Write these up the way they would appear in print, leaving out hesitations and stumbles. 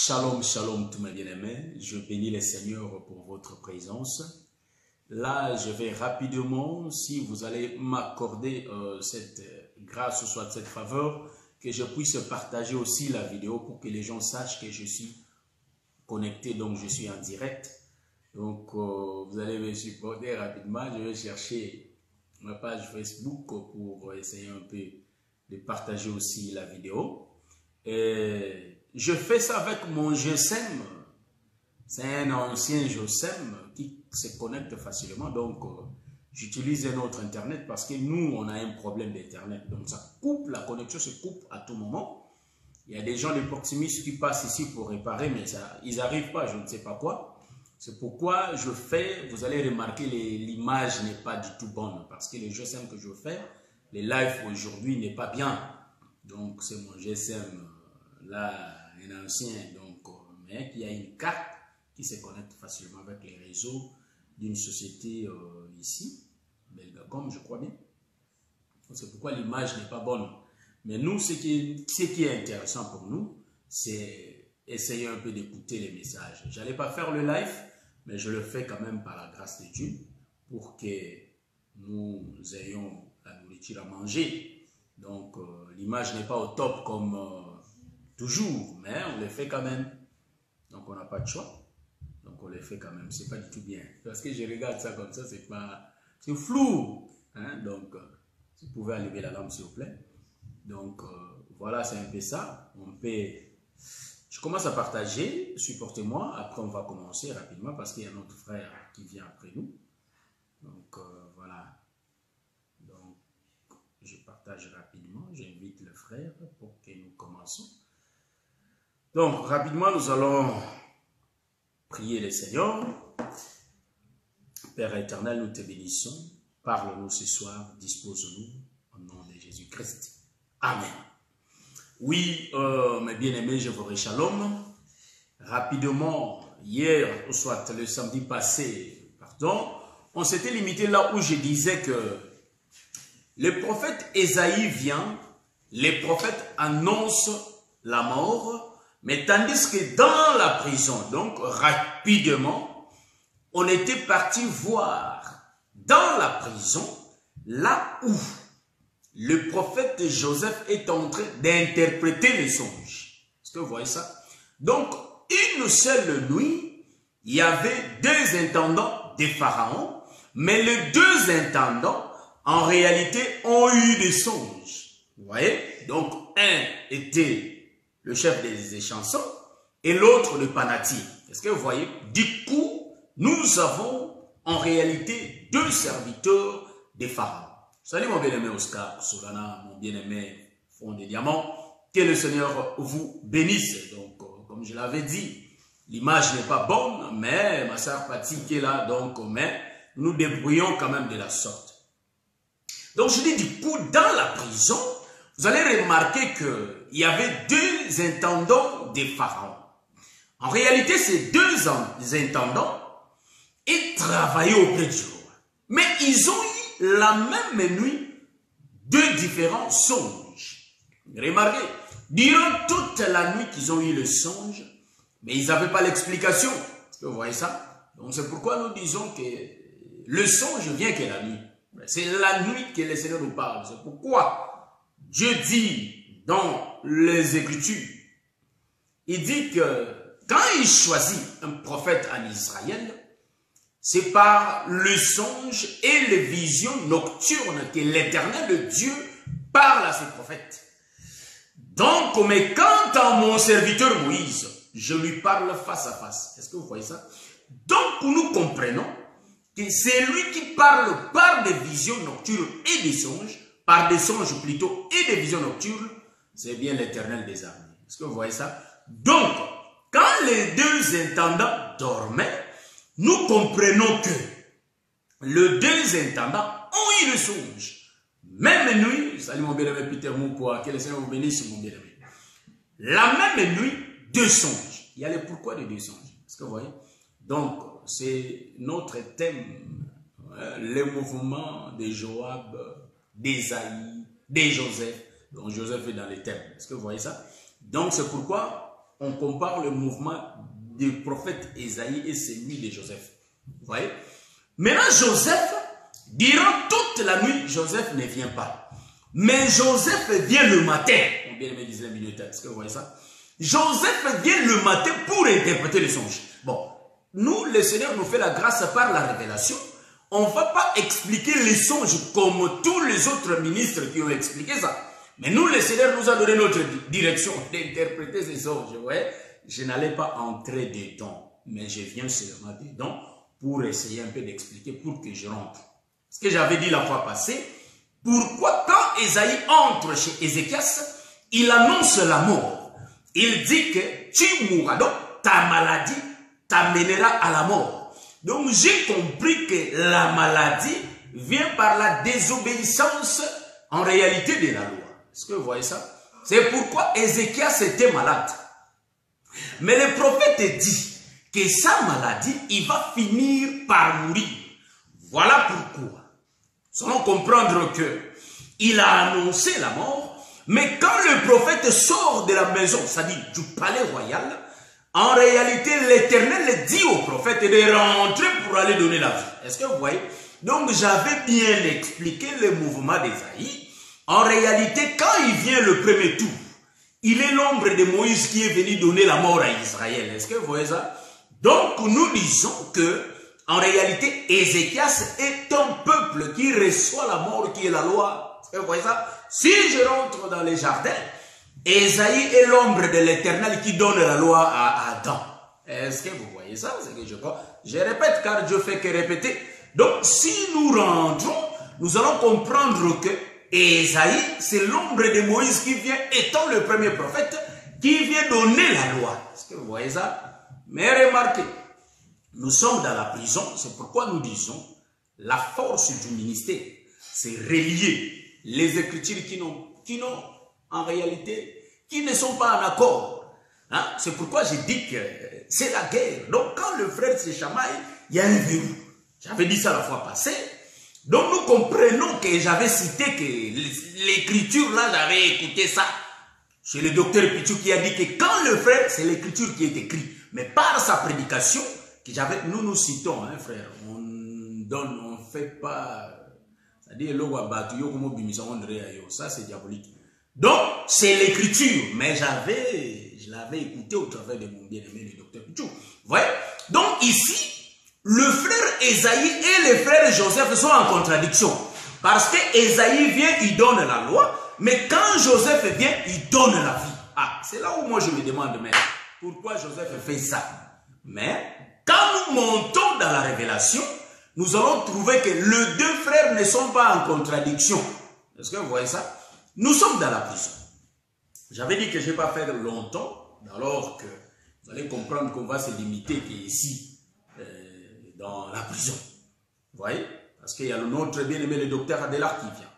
Shalom, shalom tous mes bien-aimés. Je bénis les Seigneurs pour votre présence. Là, je vais rapidement, si vous allez m'accorder cette grâce, soit cette faveur, que je puisse partager aussi la vidéo pour que les gens sachent que je suis connecté, donc je suis en direct. Donc, vous allez me supporter rapidement. Je vais chercher ma page Facebook pour essayer un peu de partager aussi la vidéo. Et je fais ça avec mon GSM. C'est un ancien GSM qui se connecte facilement. Donc, j'utilise un autre Internet parce que nous, on a un problème d'Internet. Donc, ça coupe, la connexion se coupe à tout moment. Il y a des gens de Proximus qui passent ici pour réparer, mais ça, ils n'arrivent pas, je ne sais pas quoi. C'est pourquoi je fais, vous allez remarquer, l'image n'est pas du tout bonne. Parce que le GSM que je fais, les lives aujourd'hui n'est pas bien. Donc, c'est mon GSM, là, un ancien, donc, mais il y a une carte qui se connecte facilement avec les réseaux d'une société ici, Belgacom, je crois bien. C'est pourquoi l'image n'est pas bonne. Mais nous, ce qui est intéressant pour nous, c'est essayer un peu d'écouter les messages. Je n'allais pas faire le live, mais je le fais quand même par la grâce de Dieu pour que nous ayons la nourriture à manger. Donc, l'image n'est pas au top comme toujours, mais on le fait quand même. Donc, on n'a pas de choix. Donc, on le fait quand même. C'est pas du tout bien. Parce que je regarde ça comme ça, c'est pas... C'est flou. Hein? Donc, si vous pouvez allumer la lampe, s'il vous plaît. Donc, voilà, c'est un peu ça. On peut... Je commence à partager. Supportez-moi. Après, on va commencer rapidement parce qu'il y a notre frère qui vient après nous. Donc, voilà. Donc, je partage rapidement. J'invite le frère pour que nous commençons. Donc, rapidement, nous allons prier le Seigneur. Père éternel, nous te bénissons. Parle-nous ce soir, dispose-nous au nom de Jésus-Christ. Amen. Oui, mes bien-aimés, je vous shalom. Rapidement, hier, ou soit le samedi passé, pardon, on s'était limité là où je disais que le prophète Ésaïe vient, les prophètes annoncent la mort, mais tandis que dans la prison, donc rapidement, on était parti voir dans la prison, là où le prophète Joseph est en train d'interpréter les songes. Est-ce que vous voyez ça? Donc, une seule nuit, il y avait deux intendants des pharaons, mais les deux intendants, en réalité, ont eu des songes. Vous voyez? Donc, un était le chef des chansons, et l'autre le panatier. Est-ce que vous voyez? Du coup, nous avons en réalité deux serviteurs des pharaons. Salut mon bien-aimé Oscar Solana, mon bien-aimé Fond des Diamants. Que le Seigneur vous bénisse. Donc, comme je l'avais dit, l'image n'est pas bonne, mais ma soeur Pati qui est là, donc, mais nous débrouillons quand même de la sorte. Donc, je dis du coup, dans la prison, vous allez remarquer qu'il y avait deux intendants des pharaons. En réalité, ces deux intendants, ils travaillaient auprès du roi. Mais ils ont eu la même nuit deux différents songes. Remarquez, durant toute la nuit qu'ils ont eu le songe, mais ils n'avaient pas l'explication. Est-ce que vous voyez ça? Donc c'est pourquoi nous disons que le songe vient que la nuit. C'est la nuit que le Seigneur nous parle. C'est pourquoi Dieu dit dans les Écritures, il dit que quand il choisit un prophète en Israël, c'est par le songe et les visions nocturnes que l'Éternel Dieu parle à ses prophètes. Donc, mais quant à mon serviteur Moïse, je lui parle face à face. Est-ce que vous voyez ça? Donc, nous comprenons que c'est lui qui parle par des visions nocturnes et des songes, par des songes plutôt et des visions nocturnes, c'est bien l'Éternel des armées. Est-ce que vous voyez ça? Donc, quand les deux intendants dormaient, nous comprenons que les deux intendants ont eu le songe. Même nuit, salut mon bien-aimé Peter Moukoua, que le Seigneur vous bénisse mon bien-aimé. La même nuit, deux songes. Il y a le pourquoi des deux songes. Est-ce que vous voyez? Donc, c'est notre thème, les mouvements de Joab, d'Ésaïe, de Joseph. Donc, Joseph est dans les thèmes. Est-ce que vous voyez ça? Donc, c'est pourquoi on compare le mouvement du prophète Ésaïe et celui de Joseph. Vous voyez? Maintenant, Joseph, durant toute la nuit, Joseph ne vient pas. Mais Joseph vient le matin. Mon bien-aimé disait la minute, est-ce que vous voyez ça? Joseph vient le matin pour interpréter les songes. Bon, nous, le Seigneur nous fait la grâce par la révélation. On ne va pas expliquer les songes comme tous les autres ministres qui ont expliqué ça. Mais nous, le Seigneur nous a donné notre direction d'interpréter ces songes. Ouais? Je n'allais pas entrer dedans, mais je viens seulement dedans pour essayer un peu d'expliquer, pour que je rentre. Ce que j'avais dit la fois passée, pourquoi quand Ésaïe entre chez Ézéchias, il annonce la mort. Il dit que tu mourras, donc ta maladie t'amènera à la mort. Donc j'ai compris que la maladie vient par la désobéissance en réalité de la loi. Est-ce que vous voyez ça? C'est pourquoi Ézéchias était malade. Mais le prophète dit que sa maladie, il va finir par mourir. Voilà pourquoi. Nous allons comprendre que il a annoncé la mort, mais quand le prophète sort de la maison, c'est-à-dire du palais royal, en réalité, l'Éternel dit au prophète de rentrer pour aller donner la vie. Est-ce que vous voyez? Donc, j'avais bien expliqué le mouvement d'Ésaïe. En réalité, quand il vient le premier tour, il est l'ombre de Moïse qui est venu donner la mort à Israël. Est-ce que vous voyez ça? Donc, nous disons que, en réalité, Ézéchias est un peuple qui reçoit la mort qui est la loi. Est-ce que vous voyez ça? Si je rentre dans les jardins, Ésaïe est l'ombre de l'Éternel qui donne la loi à Adam. Est-ce que vous voyez ça? C'est que je répète car Dieu fait que répéter. Donc, si nous rentrons, nous allons comprendre que Ésaïe, c'est l'ombre de Moïse qui vient, étant le premier prophète, qui vient donner la loi. Est-ce que vous voyez ça? Mais remarquez, nous sommes dans la prison, c'est pourquoi nous disons la force du ministère, c'est relier les Écritures qui n'ont en réalité, qui ne sont pas en accord. Hein? C'est pourquoi j'ai dit que c'est la guerre. Donc quand le frère se chamaille, il y a un verrou. J'avais dit ça la fois passée. Donc nous comprenons que j'avais cité que l'écriture là, j'avais écouté ça. Chez le docteur Pichou qui a dit que quand le frère, c'est l'écriture qui est écrite. Mais par sa prédication, que j'avais, nous citons, hein, frère. On donne, on ne fait pas. C'est-à-dire, ça c'est diabolique. Donc, c'est l'écriture, mais je l'avais écouté au travers de mon bien-aimé, le docteur Pichou. Vous voyez? Donc, ici, le frère Ésaïe et le frère Joseph sont en contradiction. Parce que Ésaïe vient, il donne la loi, mais quand Joseph vient, il donne la vie. Ah, c'est là où moi je me demande, mais pourquoi Joseph fait ça? Mais, quand nous montons dans la révélation, nous allons trouver que les deux frères ne sont pas en contradiction. Est-ce que vous voyez ça? Nous sommes dans la prison. J'avais dit que je ne vais pas faire longtemps, alors que vous allez comprendre qu'on va se limiter qu'ici, dans la prison. Vous voyez? Parce qu'il y a notre bien-aimé, le docteur Adélard qui vient.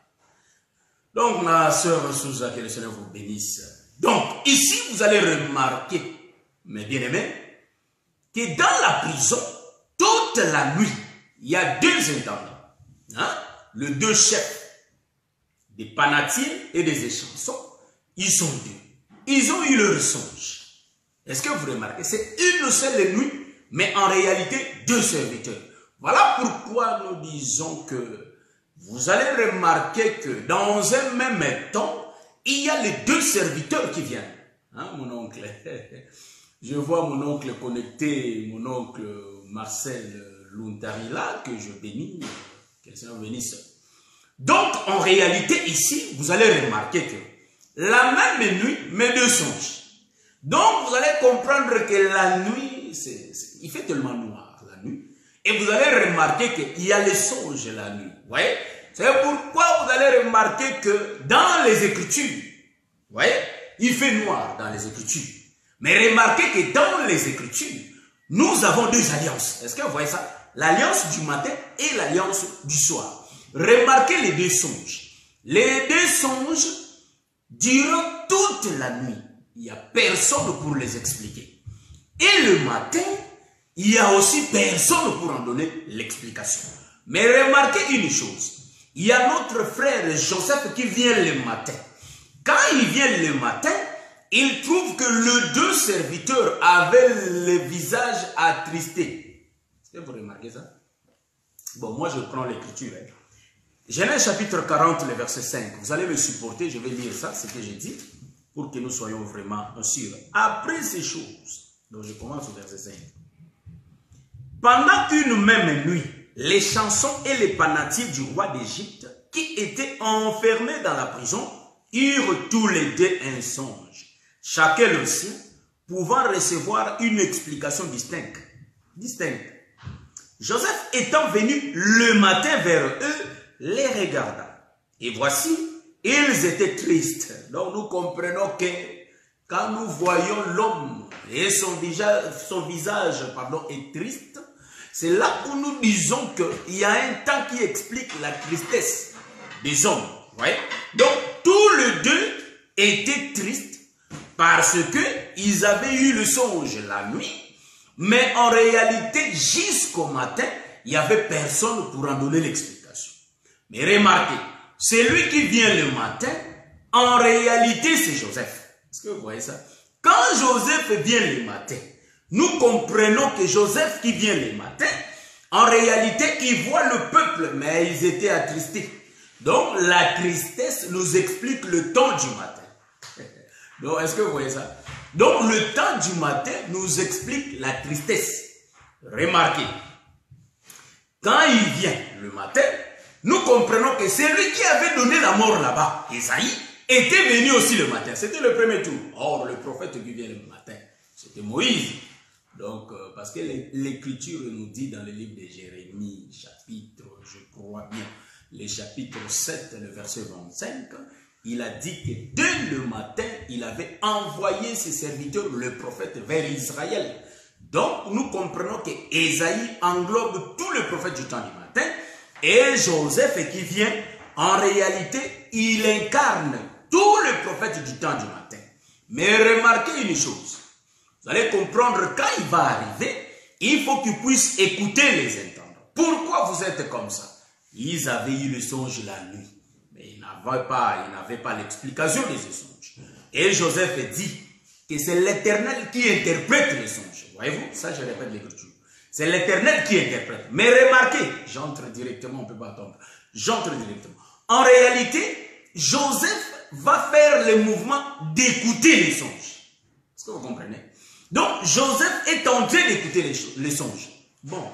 Donc, ma soeur Souza, que le Seigneur vous bénisse. Donc, ici, vous allez remarquer, mes bien-aimés, que dans la prison, toute la nuit, il y a deux intendants. Hein? Les deux chefs. Des panatiers et des échansons, ils sont deux. Ils ont eu leur songe. Est-ce que vous remarquez? C'est une seule nuit, mais en réalité, deux serviteurs. Voilà pourquoi nous disons que vous allez remarquer que dans un même temps, il y a les deux serviteurs qui viennent. Hein, mon oncle? Je vois mon oncle connecté, mon oncle Marcel Luntarila, que je bénis. Que le Seigneur bénisse. Donc, en réalité, ici, vous allez remarquer que la même nuit, mes deux songes. Donc, vous allez comprendre que la nuit, il fait tellement noir la nuit. Et vous allez remarquer qu'il y a les songes la nuit. Vous voyez? C'est pourquoi vous allez remarquer que dans les Écritures, vous voyez, il fait noir dans les Écritures. Mais remarquez que dans les Écritures, nous avons deux alliances. Est-ce que vous voyez ça? L'alliance du matin et l'alliance du soir. Remarquez les deux songes. Les deux songes, durant toute la nuit, il n'y a personne pour les expliquer. Et le matin, il n'y a aussi personne pour en donner l'explication. Mais remarquez une chose. Il y a notre frère Joseph qui vient le matin. Quand il vient le matin, il trouve que les deux serviteurs avaient le visage attristé. Est-ce que vous remarquez ça? Bon, moi je prends l'écriture. Hein. Genèse chapitre 40, le verset 5. Vous allez me supporter, je vais lire ça, ce que j'ai dit, pour que nous soyons vraiment sûrs. Après ces choses, donc je commence au verset 5. Pendant une même nuit, les chansons et les panatiers du roi d'Égypte, qui étaient enfermés dans la prison, eurent tous les deux un songe, chacun le sien, pouvant recevoir une explication distincte. Joseph étant venu le matin vers eux, les regarda. Et voici, ils étaient tristes. Donc nous comprenons que quand nous voyons l'homme et son visage est triste, c'est là où nous disons qu'il y a un temps qui explique la tristesse des hommes. Ouais? Donc tous les deux étaient tristes parce qu'ils avaient eu le songe la nuit, mais en réalité, jusqu'au matin, il n'y avait personne pour en donner l'explication. Mais remarquez, celui qui vient le matin, en réalité, c'est Joseph. Est-ce que vous voyez ça? Quand Joseph vient le matin, nous comprenons que Joseph qui vient le matin, en réalité, il voit le peuple, mais ils étaient attristés. Donc, la tristesse nous explique le temps du matin. Donc, est-ce que vous voyez ça? Donc, le temps du matin nous explique la tristesse. Remarquez, quand il vient le matin, nous comprenons que celui qui avait donné la mort là-bas, Esaïe, était venu aussi le matin. C'était le premier tour. Or, le prophète qui vient le matin, c'était Moïse. Donc, parce que l'écriture nous dit dans le livre de Jérémie, chapitre, je crois bien, le chapitre 7, le verset 25, il a dit que dès le matin, il avait envoyé ses serviteurs, le prophète, vers Israël. Donc, nous comprenons que Ésaïe englobe tous les prophètes du temps du matin, et Joseph qui vient, en réalité, il incarne tous les prophètes du temps du matin. Mais remarquez une chose, vous allez comprendre quand il va arriver, il faut qu'il puisse écouter les entendre. Pourquoi vous êtes comme ça? Ils avaient eu le songe la nuit, mais ils n'avaient pas l'explication de ce songe. Et Joseph dit que c'est l'Éternel qui interprète les songes. Voyez-vous, ça je répète l'écriture. C'est l'Éternel qui interprète. Mais remarquez, j'entre directement, on ne peut pas attendre. J'entre directement. En réalité, Joseph va faire le mouvement d'écouter les songes. Est-ce que vous comprenez? Donc, Joseph est en train d'écouter les songes. Bon,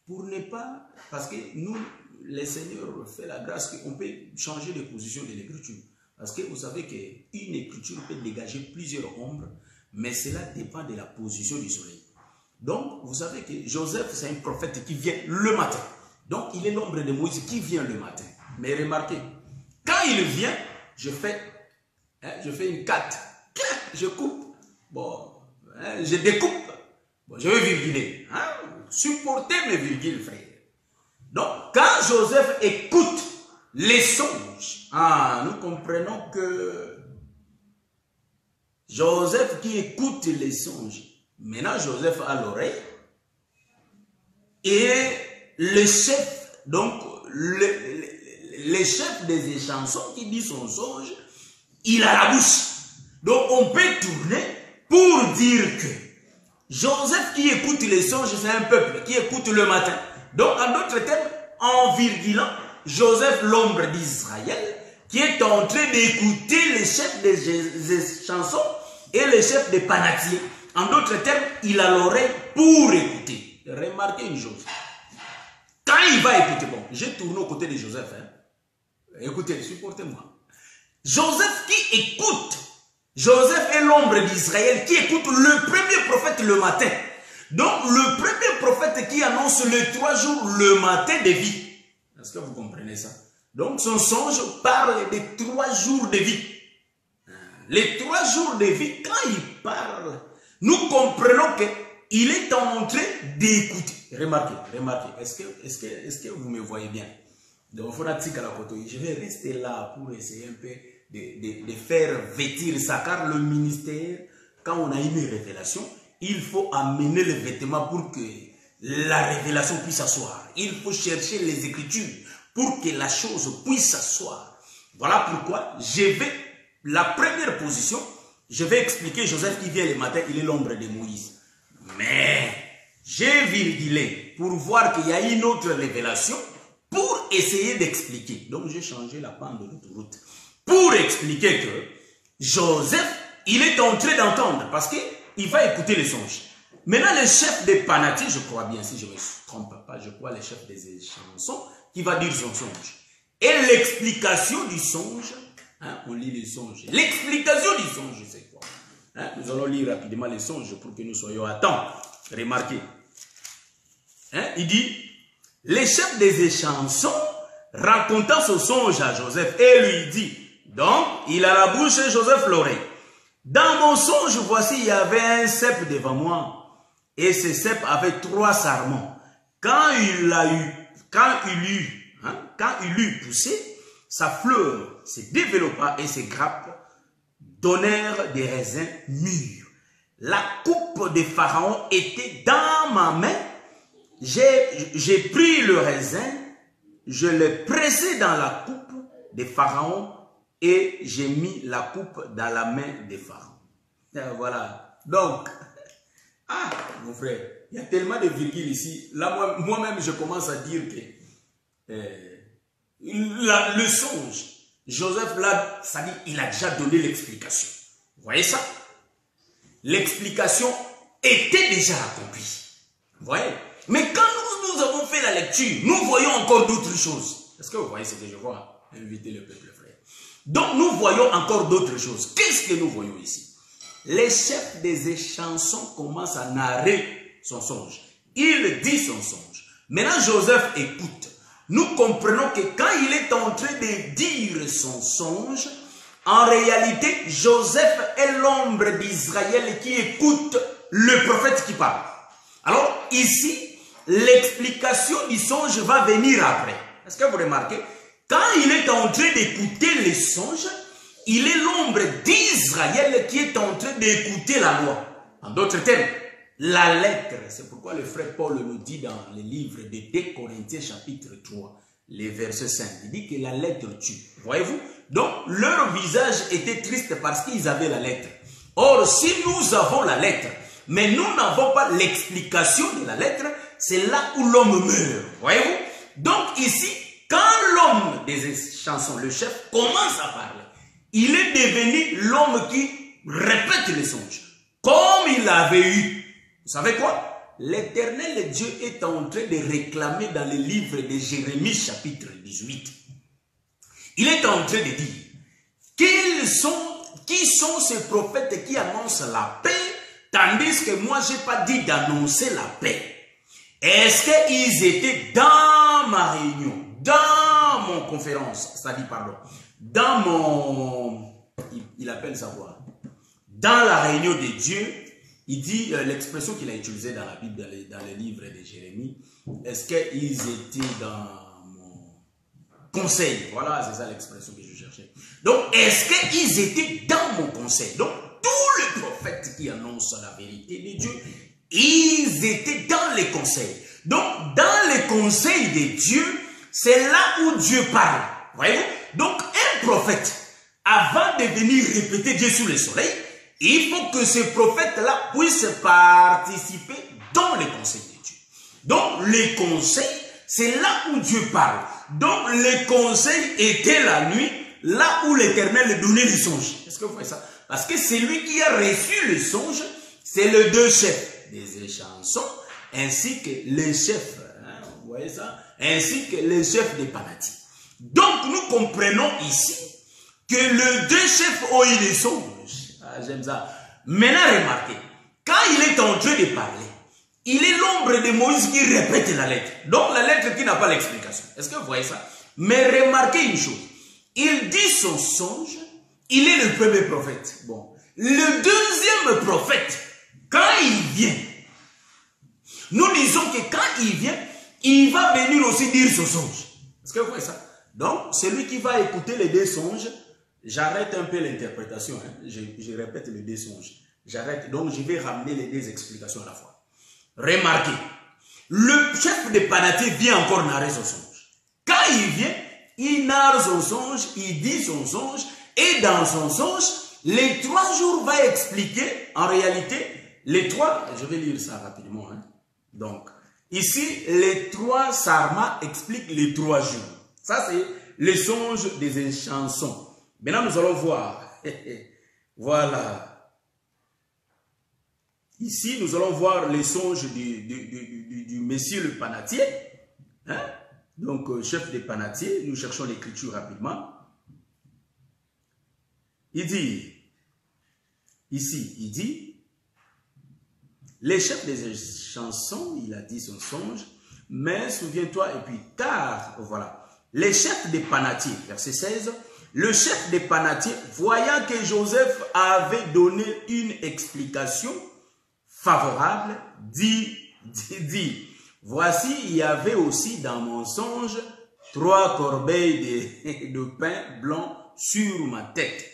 pour ne pas... Parce que nous, le Seigneur fait la grâce qu'on peut changer de position de l'écriture. Parce que vous savez qu'une écriture peut dégager plusieurs ombres, mais cela dépend de la position du soleil. Donc, vous savez que Joseph, c'est un prophète qui vient le matin. Donc, il est l'ombre de Moïse qui vient le matin. Mais remarquez, quand il vient, je fais une 4. Je coupe. Bon, je découpe. Bon, je vais virguler. Supportez mes virgules, frère. Donc, quand Joseph écoute les songes, nous comprenons que Joseph qui écoute les songes, maintenant Joseph a l'oreille, et le chef, donc le chef des chansons qui dit son songe, il a la bouche. Donc on peut tourner pour dire que Joseph qui écoute les songes, c'est un peuple qui écoute le matin. Donc en d'autres termes, en virgulant, Joseph, l'ombre d'Israël, qui est en train d'écouter les chefs des chansons et les chefs des panatiers. En d'autres termes, il a l'oreille pour écouter. Remarquez une chose. Quand il va écouter, bon, j'ai tourné aux côtés de Joseph. Écoutez, supportez-moi. Joseph qui écoute, Joseph est l'ombre d'Israël qui écoute le premier prophète le matin. Donc, le premier prophète qui annonce les 3 jours le matin de vie. Est-ce que vous comprenez ça? Donc, son songe parle des 3 jours de vie. Les 3 jours de vie, quand il parle, nous comprenons qu'il est en train d'écouter. Remarquez. Est-ce que vous me voyez bien? Donc, je vais rester là pour essayer un peu de faire vêtir ça. Car le ministère, quand on a une révélation, il faut amener les vêtements pour que la révélation puisse s'asseoir. Il faut chercher les Écritures pour que la chose puisse s'asseoir. Voilà pourquoi je vais, la première position, Je vais expliquer, Joseph qui vient le matin, il est l'ombre de Moïse. Mais j'ai virgulé pour voir qu'il y a une autre révélation pour essayer d'expliquer. Donc j'ai changé la pente de l'autoroute pour expliquer que Joseph, il est en train d'entendre parce qu'il va écouter les songes. Maintenant, le chef des Panati, je crois bien, si je ne me trompe pas, je crois le chef des chansons, qui va dire son songe. Et l'explication du songe, hein, on lit les songes. L'explication du songe, c'est quoi? Hein, nous allons lire rapidement les songes pour que nous soyons à temps. Remarquez. Hein, il dit, le chef des chansons racontant ce songe à Joseph et lui dit, donc, il a la bouche et Joseph l'oreille. Dans mon songe, voici, il y avait un cep devant moi. Et ce cep avait 3 sarments. Quand il eut poussé, sa fleur se développa et ses grappes donnèrent des raisins mûrs. La coupe de Pharaon était dans ma main. J'ai pris le raisin, je l'ai pressé dans la coupe de Pharaon et j'ai mis la coupe dans la main de Pharaon. Voilà. Donc, ah, mon frère, il y a tellement de virgules ici. Là, moi-même, je commence à dire que le songe, Joseph, là, ça dit, il a déjà donné l'explication. Vous voyez ça? L'explication était déjà accomplie. Vous voyez? Mais quand nous avons fait la lecture, nous voyons encore d'autres choses. Est-ce que vous voyez ce que je vois? Inviter le peuple, frère. Donc, nous voyons encore d'autres choses. Qu'est-ce que nous voyons ici? Les chefs des chansons commencent à narrer son songe. Il dit son songe. Maintenant, Joseph écoute. Nous comprenons que quand il est en train de dire son songe, en réalité, Joseph est l'ombre d'Israël qui écoute le prophète qui parle. Alors, ici, l'explication du songe va venir après. Est-ce que vous remarquez? Quand il est en train d'écouter les songes, il est l'ombre d'Israël qui est en train d'écouter la loi. En d'autres termes, la lettre. C'est pourquoi le frère Paul nous dit dans le livre de 2 Corinthiens chapitre 3, les versets 5. Il dit que la lettre tue. Voyez-vous? Donc, leur visage était triste parce qu'ils avaient la lettre. Or, si nous avons la lettre, mais nous n'avons pas l'explication de la lettre, c'est là où l'homme meurt. Voyez-vous? Donc, ici, quand l'homme des chansons, le chef, commence à parler, il est devenu l'homme qui répète les songes. Comme il avait eu. Vous savez quoi? L'Éternel Dieu est en train de réclamer dans le livre de Jérémie chapitre 18. Il est en train de dire qui sont ces prophètes qui annoncent la paix, tandis que moi je n'ai pas dit d'annoncer la paix. Est-ce qu'ils étaient dans ma réunion, dans mon conférence, c'est-à-dire, pardon, dans mon, il appelle ça quoi? Dans la réunion de Dieu, il dit, l'expression qu'il a utilisée dans la Bible, dans le livre de Jérémie, est-ce qu'ils étaient dans mon conseil? Voilà, c'est ça l'expression que je cherchais. Donc, est-ce qu'ils étaient dans mon conseil? Donc, tous les prophètes qui annoncent la vérité de Dieu, ils étaient dans les conseils. Donc, dans les conseils de Dieu, c'est là où Dieu parle. Voyez-vous? Donc, un prophète, avant de venir répéter Dieu sous le soleil, il faut que ce prophète-là puisse participer dans les conseils de Dieu. Donc, les conseils, c'est là où Dieu parle. Donc, les conseils étaient la nuit, là où l'Éternel donnait les songes. Est-ce que vous voyez ça? Parce que c'est lui qui a reçu le songe, c'est le deux chefs des chansons, ainsi que les chefs, hein, vous voyez ça? Ainsi que les chefs des Panati. Donc, nous comprenons ici que les deux chefs ont eu des songes. Ah, j'aime ça. Maintenant, remarquez, quand il est en train de parler, il est l'ombre de Moïse qui répète la lettre. Donc, la lettre qui n'a pas l'explication. Est-ce que vous voyez ça? Mais remarquez une chose. Il dit son songe, il est le premier prophète. Bon. Le deuxième prophète, quand il vient, nous disons que quand il vient, il va venir aussi dire son songe. Est-ce que vous voyez ça? Donc, celui qui va écouter les deux songes, j'arrête un peu l'interprétation. Hein. Je répète les deux songes. J'arrête. Donc, je vais ramener les deux explications à la fois. Remarquez, le chef de Panati vient encore narrer son songe. Quand il vient, il narre son songe, il dit son songe, et dans son songe, Les 3 jours va expliquer, en réalité, les 3, je vais lire ça rapidement. Hein. Donc, ici, les 3 sarmas expliquent les 3 jours. Ça, c'est les songes des chansons. Maintenant, nous allons voir. Voilà. Ici, nous allons voir les songes du Messie le panatier. Hein? Donc, chef des panatiers. Nous cherchons l'écriture rapidement. Il dit, ici, il dit, les chefs des chansons, il a dit son songe, mais souviens-toi, et puis car, voilà, les chefs des panatiers, verset 16, le chef des panatiers, voyant que Joseph avait donné une explication favorable, dit, voici, il y avait aussi dans mon songe 3 corbeilles de pain blanc sur ma tête.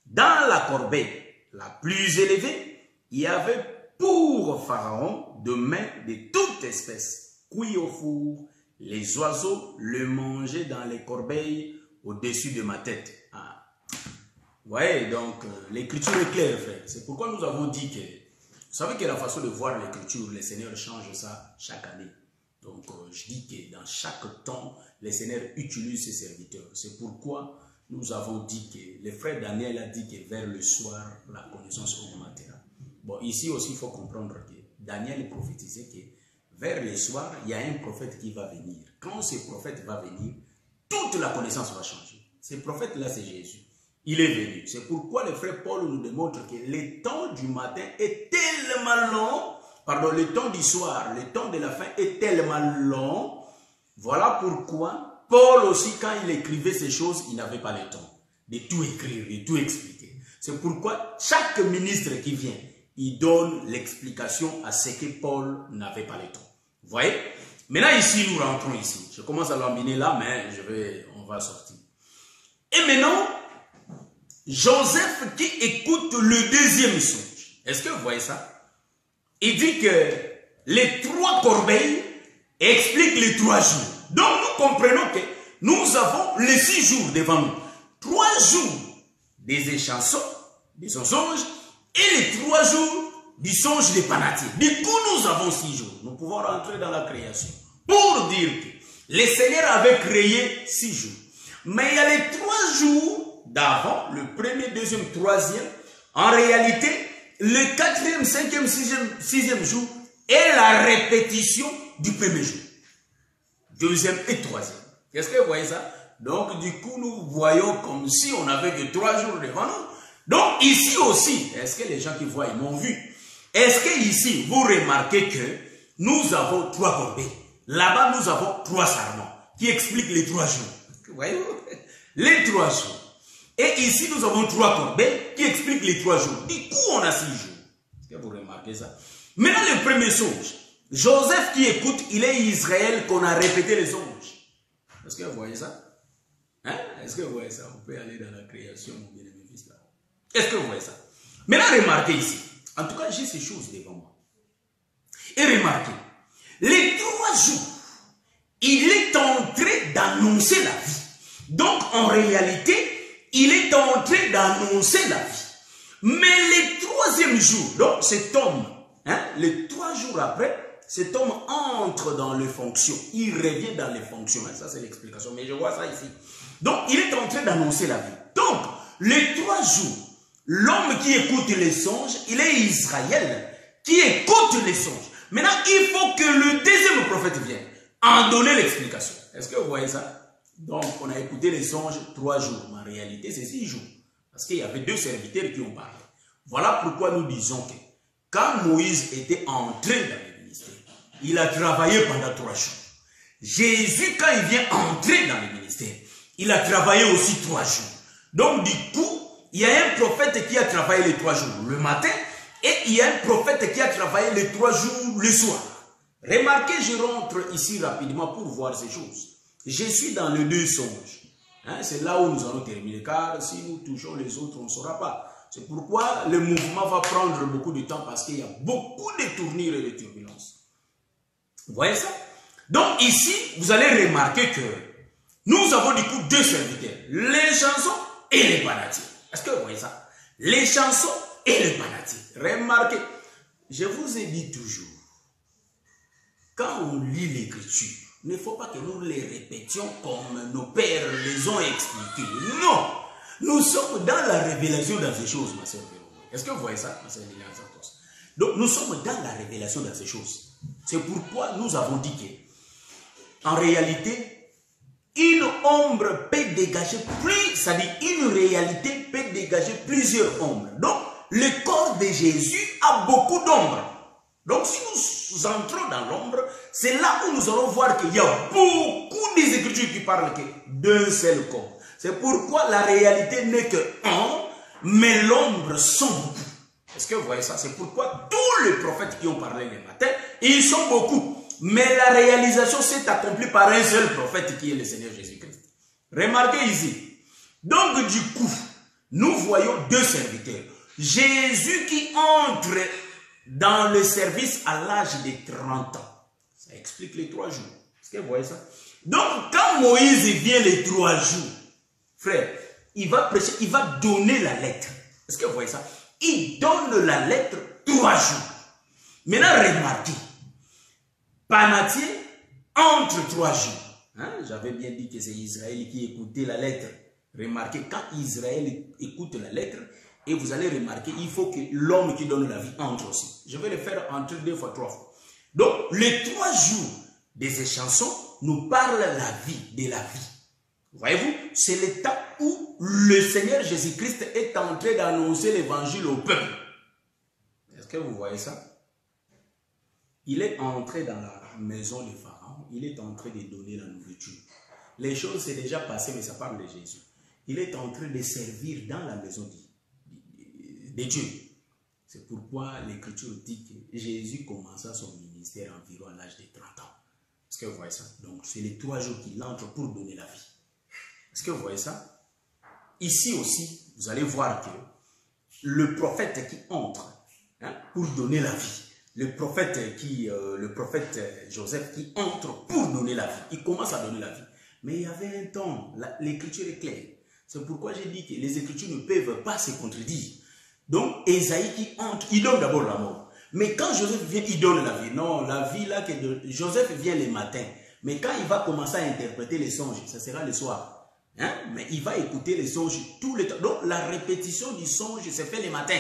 Dans la corbeille la plus élevée, il y avait pour Pharaon de mets de toute espèce, cuits au four. Les oiseaux le mangeaient dans les corbeilles au-dessus de ma tête. Ah. Vous voyez, donc l'écriture est claire, frère. C'est pourquoi nous avons dit que, vous savez que la façon de voir l'écriture, le Seigneur change ça chaque année. Donc je dis que dans chaque temps, le Seigneur utilise ses serviteurs. C'est pourquoi nous avons dit que, le frère Daniel a dit que vers le soir, la connaissance augmentera. Bon, ici aussi, il faut comprendre que Daniel prophétisait que vers le soir, il y a un prophète qui va venir. Quand ce prophète va venir, toute la connaissance va changer. Ce prophète-là, c'est Jésus. Il est venu. C'est pourquoi le frère Paul nous démontre que le temps du matin est tellement long, pardon, le temps du soir, le temps de la fin est tellement long. Voilà pourquoi Paul aussi, quand il écrivait ces choses, il n'avait pas le temps de tout écrire, de tout expliquer. C'est pourquoi chaque ministre qui vient, il donne l'explication à ce que Paul n'avait pas le temps. Vous voyez? Maintenant ici, nous rentrons ici. Je commence à l'embiner là, mais on va sortir. Et maintenant, Joseph qui écoute le deuxième songe. Est-ce que vous voyez ça? Il dit que les 3 corbeilles expliquent les 3 jours. Donc nous comprenons que nous avons les 6 jours devant nous. 3 jours des chansons, de son songe, et les 3 jours du songe des panatiers. Du coup, nous avons 6 jours. Nous pouvons rentrer dans la création. Pour dire que le Seigneur avait créé 6 jours. Mais il y a les 3 jours d'avant, le premier, deuxième, troisième. En réalité, le 4e, 5e, 6e jour est la répétition du premier jour. 2e et 3e. Est-ce que vous voyez ça? Donc, du coup, nous voyons comme si on avait que 3 jours devant nous. Donc, ici aussi, est-ce que les gens qui voient, ils m'ont vu? Est-ce que ici, vous remarquez que nous avons 3 corbeilles? Là-bas, nous avons 3 sarments qui expliquent les 3 jours. Vous voyez? Les 3 jours. Et ici, nous avons 3 corbeilles qui expliquent les 3 jours. Du coup, on a 6 jours. Est-ce que vous remarquez ça? Maintenant, le premier songe. Joseph qui écoute, il est Israël qu'on a répété les songes. Est-ce que vous voyez ça? Hein? Est-ce que vous voyez ça? On peut aller dans la création, mon bien-aimé fils là. Est-ce que vous voyez ça? Maintenant, remarquez ici. En tout cas, j'ai ces choses devant moi. Et remarquez, les 3 jours, il est en train d'annoncer la vie. Donc, en réalité, il est en train d'annoncer la vie. Mais le 3e jour, donc cet homme, hein, les 3 jours après, cet homme entre dans les fonctions. Il revient dans les fonctions. Ça, c'est l'explication. Mais je vois ça ici. Donc, il est en train d'annoncer la vie. Donc, les 3 jours, l'homme qui écoute les songes, il est Israël qui écoute les songes. Maintenant, il faut que le deuxième prophète vienne en donner l'explication. Est-ce que vous voyez ça? Donc, on a écouté les songes 3 jours. Mais en réalité, c'est 6 jours. Parce qu'il y avait 2 serviteurs qui ont parlé. Voilà pourquoi nous disons que quand Moïse était entré dans le ministère, il a travaillé pendant 3 jours. Jésus, quand il vient entrer dans le ministère, il a travaillé aussi 3 jours. Donc, du coup, il y a un prophète qui a travaillé les 3 jours le matin et il y a un prophète qui a travaillé les 3 jours le soir. Remarquez, je rentre ici rapidement pour voir ces choses. Je suis dans le 2 songes. Hein, c'est là où nous allons terminer, car si nous touchons les autres, on ne saura pas. C'est pourquoi le mouvement va prendre beaucoup de temps parce qu'il y a beaucoup de tournures et de turbulences. Vous voyez ça? Donc ici, vous allez remarquer que nous avons du coup 2 serviteurs, les chansons et les panatiers. Est-ce que vous voyez ça? les chansons et le panatier. Remarquez, je vous ai dit toujours, quand on lit l'écriture, il ne faut pas que nous les répétions comme nos pères les ont expliqués. Non, nous sommes dans la révélation dans ces choses, ma soeur. Est-ce que vous voyez ça, ma soeur Liliane Santos? Donc nous sommes dans la révélation dans ces choses. C'est pourquoi nous avons dit que, en réalité, une ombre peut dégager plus, c'est-à-dire une réalité peut dégager plusieurs ombres. Donc, le corps de Jésus a beaucoup d'ombres. Donc, si nous entrons dans l'ombre, c'est là où nous allons voir qu'il y a beaucoup des Écritures qui parlent d'un seul corps. C'est pourquoi la réalité n'est que un, mais l'ombre sont beaucoup. Est-ce que vous voyez ça? C'est pourquoi tous les prophètes qui ont parlé le matin, ils sont beaucoup. Mais la réalisation s'est accomplie par un seul prophète qui est le Seigneur Jésus-Christ. Remarquez ici. Donc du coup, nous voyons deux serviteurs. Jésus qui entre dans le service à l'âge de 30 ans. Ça explique les 3 jours. Est-ce que vous voyez ça? Donc quand Moïse vient les 3 jours, frère, il va prêcher, il va donner la lettre. Est-ce que vous voyez ça? Il donne la lettre 3 jours. Maintenant remarquez. Panatier entre 3 jours. Hein? J'avais bien dit que c'est Israël qui écoutait la lettre. Remarquez, quand Israël écoute la lettre, et vous allez remarquer, il faut que l'homme qui donne la vie entre aussi. Je vais le faire entre 2 fois, 3 fois. Donc, les 3 jours de ces chansons nous parlent la vie, de la vie. Voyez-vous, c'est le temps où le Seigneur Jésus-Christ est en train d'annoncer l'évangile au peuple. Est-ce que vous voyez ça? Il est entré dans la maison de Pharaon, il est en train de donner la nourriture. Les choses c'est déjà passé, mais ça parle de Jésus. Il est en train de servir dans la maison de Dieu. C'est pourquoi l'Écriture dit que Jésus commença son ministère environ à l'âge de 30 ans. Est-ce que vous voyez ça? Donc c'est les 3 jours qu'il entre pour donner la vie. Est-ce que vous voyez ça? Ici aussi, vous allez voir que le prophète qui entre pour donner la vie, le prophète Joseph qui entre pour donner la vie. Il commence à donner la vie. Mais il y avait un temps, l'écriture est claire. C'est pourquoi j'ai dit que les écritures ne peuvent pas se contredire. Donc, Ésaïe qui entre, il donne d'abord la mort. Mais quand Joseph vient, il donne la vie. Non, la vie là, Joseph vient le matin. Mais quand il va commencer à interpréter les songes, ça sera le soir. Hein? Mais il va écouter les songes tout le temps. Donc, la répétition du songe se fait le matin.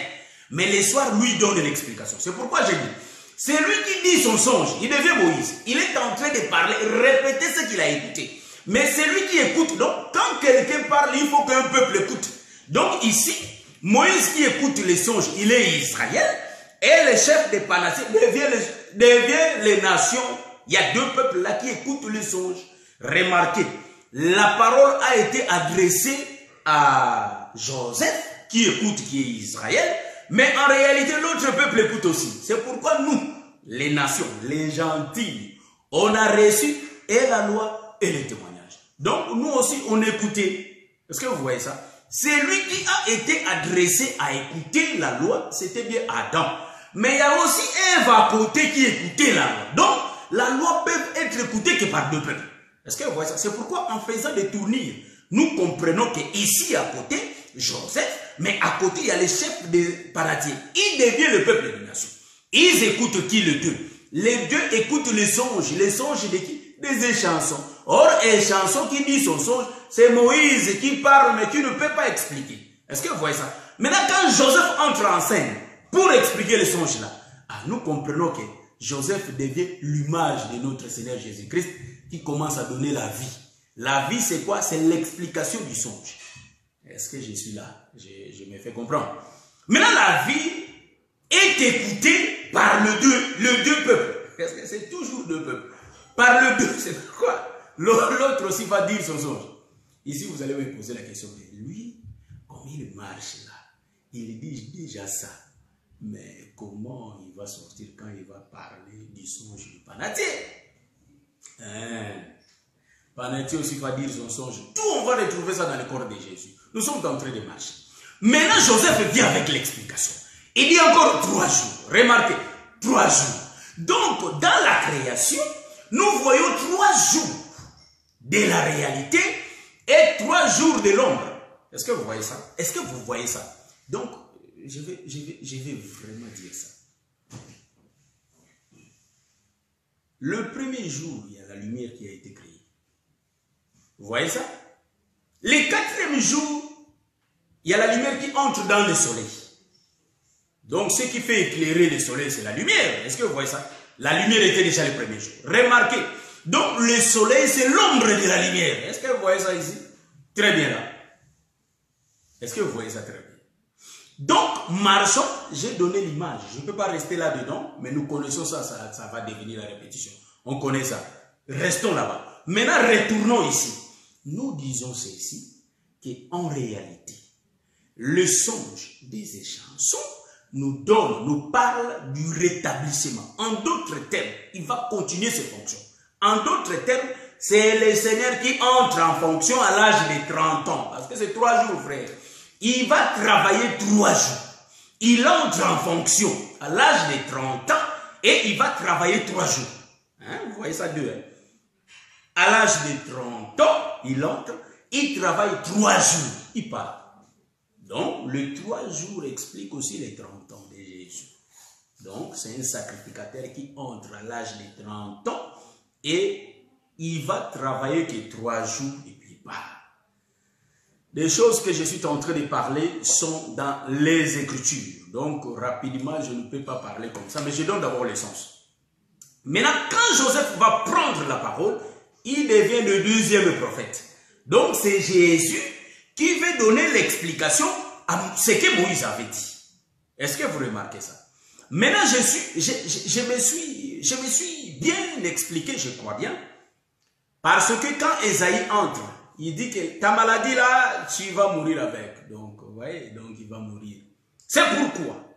Mais le soir, lui donne l'explication. C'est pourquoi j'ai dit, c'est lui qui dit son songe, il devient Moïse. Il est en train de parler, répéter ce qu'il a écouté. Mais c'est lui qui écoute. Donc, quand quelqu'un parle, il faut qu'un peuple écoute. Donc, ici, Moïse qui écoute les songes, il est Israël. Et le chef des Panatiers devient les nations. Il y a 2 peuples là qui écoutent les songes. Remarquez, la parole a été adressée à Joseph, qui écoute, qui est Israël. Mais en réalité, l'autre peuple écoute aussi. C'est pourquoi nous, les nations, les gentils, on a reçu et la loi et les témoignages. Donc, nous aussi, on écoutait. Est-ce que vous voyez ça? C'est lui qui a été adressé à écouter la loi. C'était bien Adam. Mais il y a aussi Ève à côté qui écoutait la loi. Donc, la loi peut être écoutée que par 2 peuples. Est-ce que vous voyez ça? C'est pourquoi, en faisant des tournures, nous comprenons qu'ici, à côté, Joseph, mais à côté, il y a les chefs des Panatiers. Ils deviennent le peuple des nations. Ils écoutent qui? Les 2. Les 2 écoutent les songes. Les songes de qui? Des chansons. Or, les chansons qui dit son songe, c'est Moïse qui parle, mais qui ne peut pas expliquer. Est-ce que vous voyez ça? Maintenant, quand Joseph entre en scène pour expliquer les songes là, nous comprenons que Joseph devient l'image de notre Seigneur Jésus-Christ qui commence à donner la vie. La vie, c'est quoi? C'est l'explication du songe. Est-ce que je suis là? Je me fais comprendre. Maintenant, la vie est écoutée par le 2 peuples. Est-ce que c'est toujours 2 peuples? Par le 2, c'est pourquoi l'autre aussi va dire son songe. Ici, vous allez me poser la question. Lui, comme il marche là, il dit déjà ça. Mais comment il va sortir quand il va parler du songe du Panatier? Panatier aussi va dire son songe. Tout, on va retrouver ça dans le corps de Jésus. Nous sommes en train de marcher. Maintenant, Joseph vient avec l'explication. Il dit encore 3 jours. Remarquez, 3 jours. Donc, dans la création, nous voyons 3 jours de la réalité et 3 jours de l'ombre. Est-ce que vous voyez ça? Est-ce que vous voyez ça? Donc, je vais vraiment dire ça. Le premier jour, il y a la lumière qui a été créée. Vous voyez ça? Le quatrième jour, il y a la lumière qui entre dans le soleil. Donc, ce qui fait éclairer le soleil, c'est la lumière. Est-ce que vous voyez ça? La lumière était déjà le premier jour. Remarquez. Donc, le soleil, c'est l'ombre de la lumière. Est-ce que vous voyez ça ici? Très bien là. Est-ce que vous voyez ça très bien? Donc, marchons, j'ai donné l'image. Je ne peux pas rester là-dedans, mais nous connaissons ça, ça va devenir la répétition. On connaît ça. Restons là-bas. Maintenant, retournons ici. Nous disons ceci, qu'en réalité, le songe des chansons nous parle du rétablissement. En d'autres termes, il va continuer ses fonctions. En d'autres termes, c'est le Seigneur qui entre en fonction à l'âge de 30 ans. Parce que c'est 3 jours, frère. Il va travailler 3 jours. Il entre en fonction à l'âge de 30 ans et il va travailler 3 jours. Hein? Vous voyez ça deux. Hein? À l'âge de 30 ans, il entre, il travaille 3 jours. Il part. Donc, le 3 jours explique aussi les 30 ans de Jésus. Donc, c'est un sacrificateur qui entre à l'âge de 30 ans et il va travailler que 3 jours et puis il part. Les choses que je suis en train de parler sont dans les Écritures. Donc, rapidement, je ne peux pas parler comme ça, mais je donne d'abord le sens. Maintenant, quand Joseph va prendre la parole, il devient le deuxième prophète. Donc, c'est Jésus qui veut donner l'explication à ce que Moïse avait dit. Est-ce que vous remarquez ça? Maintenant, je me suis bien expliqué, je crois bien, parce que quand Esaïe entre, il dit que ta maladie là, tu vas mourir avec. Donc, vous voyez, donc il va mourir. C'est pourquoi,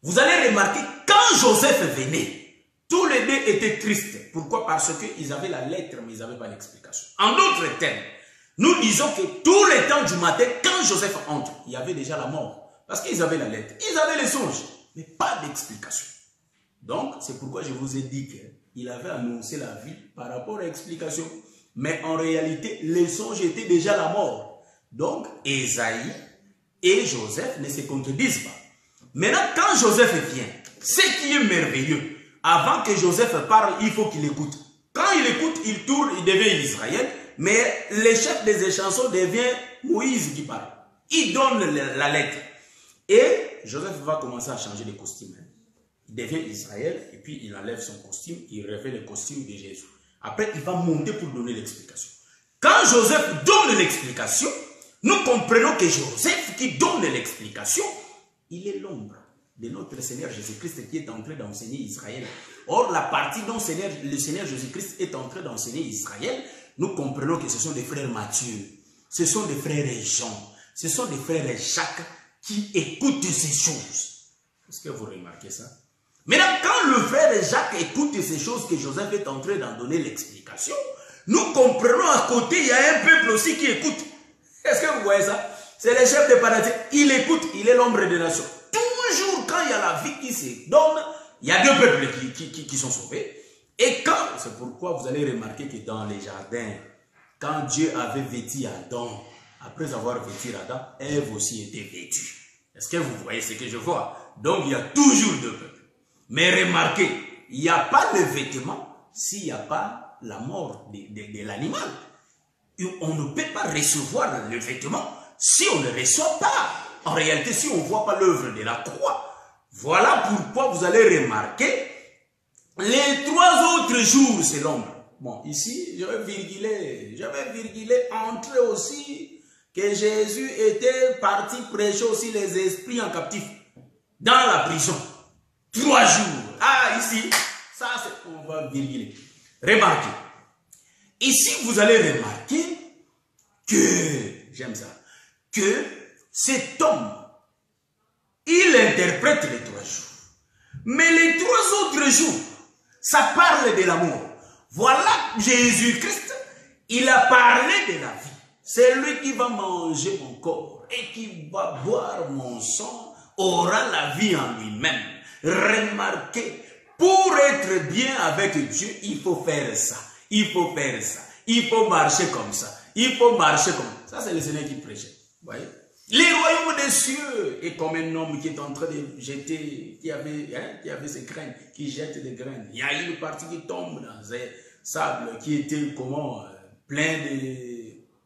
vous allez remarquer, quand Joseph venait, tous les deux étaient tristes. Pourquoi? Parce qu'ils avaient la lettre, mais ils n'avaient pas l'explication. En d'autres termes, nous disons que tous les temps du matin, quand Joseph entre, il y avait déjà la mort. Parce qu'ils avaient la lettre, ils avaient les songes, mais pas d'explication. Donc, c'est pourquoi je vous ai dit qu'il avait annoncé la vie par rapport à l'explication. Mais en réalité, les songes étaient déjà la mort. Donc, Esaïe et Joseph ne se contredisent pas. Maintenant, quand Joseph vient, ce qui est merveilleux, avant que Joseph parle, il faut qu'il écoute. Quand il écoute, il tourne, il devient Israël. Mais le chef des échansons devient Moïse qui parle. Il donne la lettre. Et Joseph va commencer à changer de costume. Il devient Israël et puis il enlève son costume, il revêt le costume de Jésus. Après, il va monter pour donner l'explication. Quand Joseph donne l'explication, nous comprenons que Joseph qui donne l'explication, il est l'ombre de notre Seigneur Jésus-Christ qui est en train d'enseigner Israël. Or, la partie dont le Seigneur Jésus-Christ est en train d'enseigner Israël, nous comprenons que ce sont des frères Matthieu, ce sont des frères Jean, ce sont des frères Jacques qui écoutent ces choses. Est-ce que vous remarquez ça? Maintenant, quand le frère Jacques écoute ces choses que Joseph est en train d'en donner l'explication, nous comprenons à côté, il y a un peuple aussi qui écoute. Est-ce que vous voyez ça? C'est le chef des Panathiens. Il écoute, il est l'ombre des nations. Toujours quand il y a la vie qui se donne, il y a deux peuples qui sont sauvés. Et quand, c'est pourquoi vous allez remarquer que dans les jardins, quand Dieu avait vêtu Adam, après avoir vêtu Adam, Ève aussi était vêtue. Est-ce que vous voyez ce que je vois? Donc il y a toujours deux peuples. Mais remarquez, il n'y a pas de vêtement s'il n'y a pas la mort de l'animal. On ne peut pas recevoir le vêtement si on ne reçoit pas. En réalité, si on ne voit pas l'œuvre de la croix. Voilà pourquoi vous allez remarquer les 3 autres jours, c'est l'ombre. Bon, ici, je vais virguler entre aussi que Jésus était parti prêcher aussi les esprits en captif dans la prison. 3 jours. Ah, ici, ça, c'est, on va virguler. Remarquez. Ici, vous allez remarquer que, j'aime ça, que cet homme, il interprète les 3 jours. Mais les 3 autres jours, ça parle de l'amour. Voilà Jésus-Christ, il a parlé de la vie. C'est lui qui va manger mon corps et qui va boire mon sang, aura la vie en lui-même. Remarquez, pour être bien avec Dieu, il faut faire ça, il faut faire ça, il faut marcher comme ça, il faut marcher comme ça. Ça, c'est le Seigneur qui prêchait. Vous voyez? Les royaumes des cieux est comme un homme qui est en train de jeter, qui avait ses graines, qui jette des graines. Il y a une partie qui tombe dans un sable qui était plein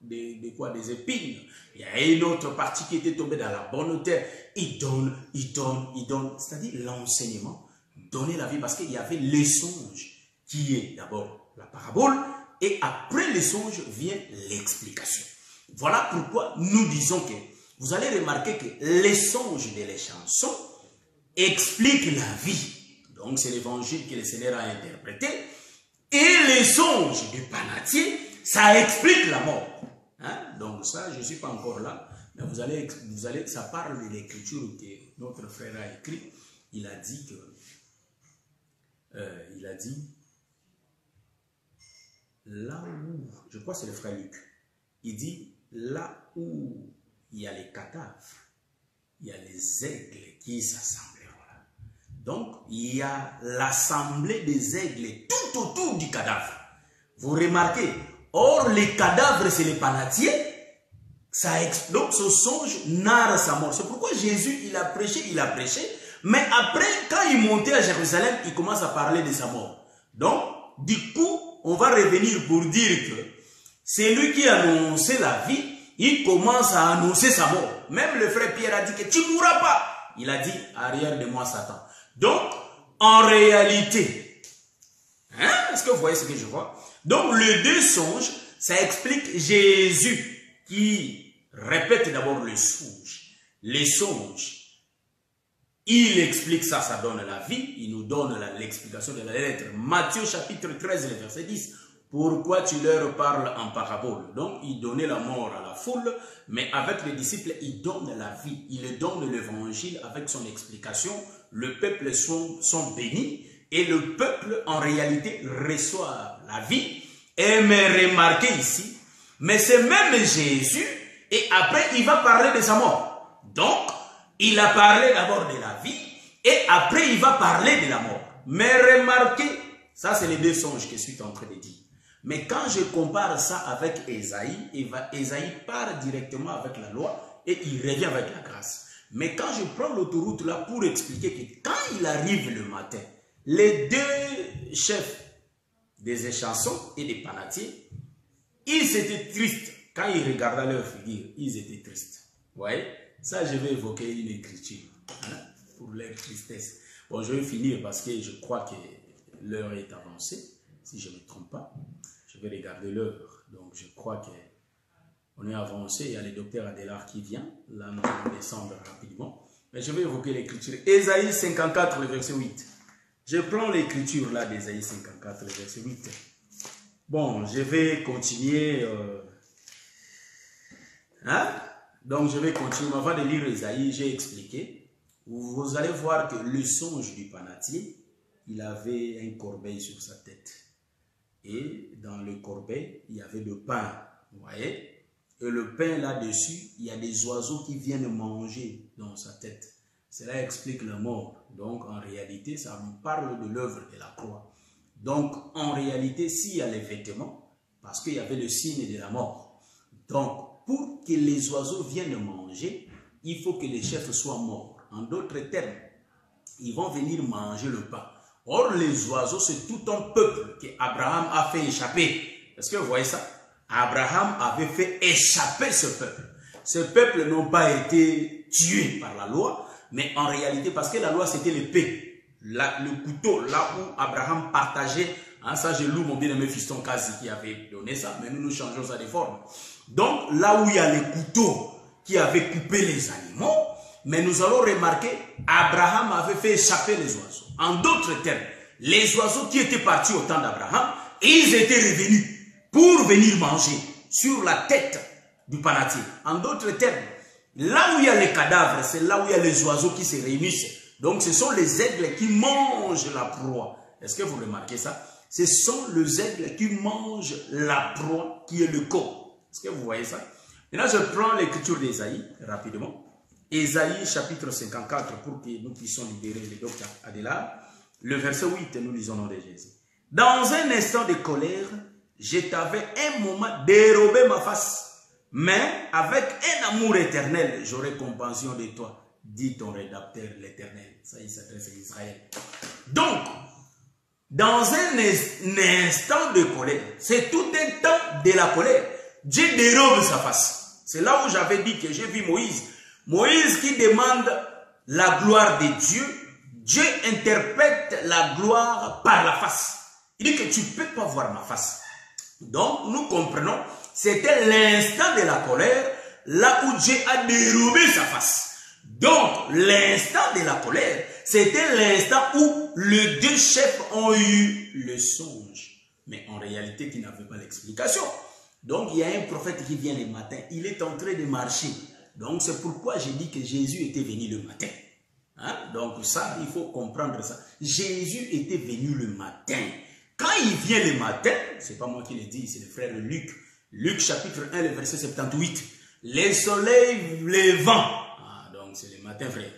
des épines. Il y a une autre partie qui était tombée dans la bonne terre. Il donne. C'est-à-dire l'enseignement, donner la vie, parce qu'il y avait le songe qui est d'abord la parabole, et après le songe vient l'explication. Voilà pourquoi nous disons que vous allez remarquer que les songes de les chansons expliquent la vie. Donc c'est l'évangile que le Seigneur a interprété. Et les songes du panatier, ça explique la mort. Hein? Donc ça, je ne suis pas encore là. Mais vous allez, ça parle de l'écriture que notre frère a écrit. Il a dit là où, je crois que c'est le frère Luc, il dit là où il y a les cadavres, il y a les aigles qui s'assembleront là. Donc, il y a l'assemblée des aigles tout autour du cadavre. Vous remarquez, or les cadavres, c'est les panatiers. Donc, ce songe narre sa mort. C'est pourquoi Jésus, il a prêché. Mais après, quand il montait à Jérusalem, il commence à parler de sa mort. Donc, du coup, on va revenir pour dire que c'est lui qui a annoncé la vie. Il commence à annoncer sa mort. Même le frère Pierre a dit que tu ne mourras pas. Il a dit, arrière de moi Satan. Donc, en réalité, est-ce que vous voyez ce que je vois? Donc, les deux songes, ça explique Jésus qui répète d'abord le songe. Les songes, il explique ça, ça donne la vie. Il nous donne l'explication de la lettre. Matthieu chapitre 13, le verset 10. Pourquoi tu leur parles en parabole? Donc, il donnait la mort à la foule, mais avec les disciples, il donne la vie. Il donne l'évangile avec son explication. Le peuple sont bénis et le peuple, en réalité, reçoit la vie. Et mais remarquez ici, mais c'est même Jésus, et après, il va parler de sa mort. Donc, il a parlé d'abord de la vie, et après, il va parler de la mort. Mais remarquez, ça, c'est les deux songes que je suis en train de dire. Mais quand je compare ça avec Ésaïe, Ésaïe part directement avec la loi et il revient avec la grâce. Mais quand je prends l'autoroute là pour expliquer que quand il arrive le matin, les deux chefs des échansons et des panatiers, ils étaient tristes. Quand ils regardaient leur figure, ils étaient tristes. Vous voyez? Ça, je vais évoquer une écriture pour leur tristesse. Bon, je vais finir parce que je crois que l'heure est avancée, si je ne me trompe pas. Je vais regarder l'heure. Donc, je crois qu'on est avancé. Il y a le docteur Adélard qui vient. Là, nous allons descendre rapidement. Mais je vais évoquer l'écriture. Ésaïe 54, le verset 8. Je prends l'écriture là d'Ésaïe 54, le verset 8. Bon, je vais continuer. Donc, je vais continuer. Avant de lire Ésaïe, j'ai expliqué. Vous allez voir que le songe du panatier, il avait un corbeil sur sa tête. Et dans le corbeil, il y avait du pain, vous voyez. Et le pain là-dessus, il y a des oiseaux qui viennent manger dans sa tête. Cela explique la mort. Donc, en réalité, ça me parle de l'œuvre de la croix. Donc, en réalité, s'il y a les vêtements, parce qu'il y avait le signe de la mort. Donc, pour que les oiseaux viennent manger, il faut que les chefs soient morts. En d'autres termes, ils vont venir manger le pain. Or, les oiseaux, c'est tout un peuple qu'Abraham a fait échapper. Est-ce que vous voyez ça? Abraham avait fait échapper ce peuple. Ce peuple n'ont pas été tués par la loi, mais en réalité, parce que la loi, c'était l'épée, le couteau, là où Abraham partageait. Ça, je loue mon bien-aimé fiston Kazi qui avait donné ça, mais nous changeons ça de forme. Donc, là où il y a les couteaux qui avaient coupé les animaux, mais nous allons remarquer, Abraham avait fait échapper les oiseaux. En d'autres termes, les oiseaux qui étaient partis au temps d'Abraham, ils étaient revenus pour venir manger sur la tête du panatier. En d'autres termes, là où il y a les cadavres, c'est là où il y a les oiseaux qui se réunissent. Donc ce sont les aigles qui mangent la proie. Est-ce que vous remarquez ça? Ce sont les aigles qui mangent la proie qui est le corps. Est-ce que vous voyez ça? Maintenant, je prends l'écriture d'Ésaïe rapidement. Ésaïe chapitre 54 pour que nous puissions libérer le docteur Adélard. Le verset 8, nous lisons au nom de Jésus. Dans un instant de colère, je t'avais un moment dérobé ma face, mais avec un amour éternel, j'aurai compassion de toi, dit ton rédacteur l'Éternel. Ça, il s'adresse à Israël. Donc, dans un instant de colère, c'est tout un temps de la colère, Dieu dérobe sa face. C'est là où j'avais dit que j'ai vu Moïse. Moïse qui demande la gloire de Dieu, Dieu interprète la gloire par la face. Il dit que tu ne peux pas voir ma face. Donc, nous comprenons, c'était l'instant de la colère, là où Dieu a dérobé sa face. Donc, l'instant de la colère, c'était l'instant où les deux chefs ont eu le songe. Mais en réalité, qui n'avait pas l'explication. Donc, il y a un prophète qui vient le matin. Il est en train de marcher. Donc, c'est pourquoi j'ai dit que Jésus était venu le matin. Hein? Donc, ça, il faut comprendre ça. Jésus était venu le matin. Quand il vient le matin, c'est pas moi qui le dis, c'est le frère Luc. Luc chapitre 1, le verset 78. Les soleils levant. Donc, c'est le matin, frère.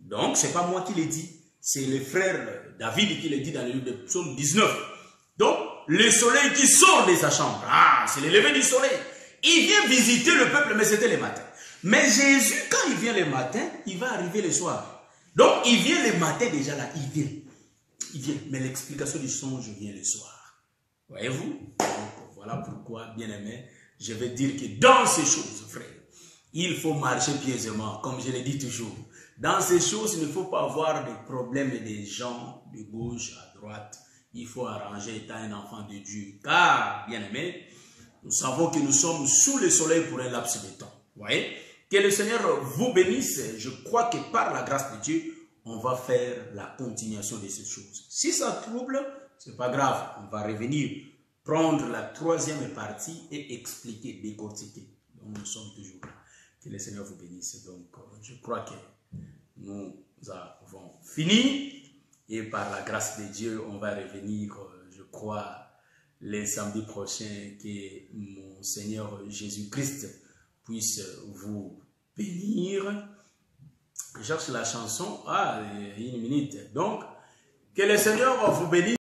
Donc, c'est pas moi qui le dis. C'est le frère David qui le dit dans le livre de Psaume 19. Donc, le soleil qui sort de sa chambre. C'est le lever du soleil. Il vient visiter le peuple, mais c'était le matin. Mais Jésus, quand il vient le matin, il va arriver le soir. Donc, il vient le matin déjà là. Il vient. Il vient. Mais l'explication du songe vient le soir. Voyez-vous? Donc, voilà pourquoi, bien aimé, je vais dire que dans ces choses, frère, il faut marcher pieusement, comme je le dis toujours. Dans ces choses, il ne faut pas avoir des problèmes des gens de gauche à droite. Il faut arranger étant un enfant de Dieu. Car, bien aimé, nous savons que nous sommes sous le soleil pour un laps de temps. Vous voyez? Que le Seigneur vous bénisse. Je crois que par la grâce de Dieu, on va faire la continuation de ces choses. Si ça trouble, ce n'est pas grave. On va revenir prendre la troisième partie et expliquer, décortiquer. Donc, nous sommes toujours là. Que le Seigneur vous bénisse. Donc, je crois que nous avons fini. Et par la grâce de Dieu, on va revenir, je crois, les samedis prochains. Que mon Seigneur Jésus-Christ puisse vous bénir. Je cherche la chanson. Une minute. Donc, que le Seigneur vous bénisse.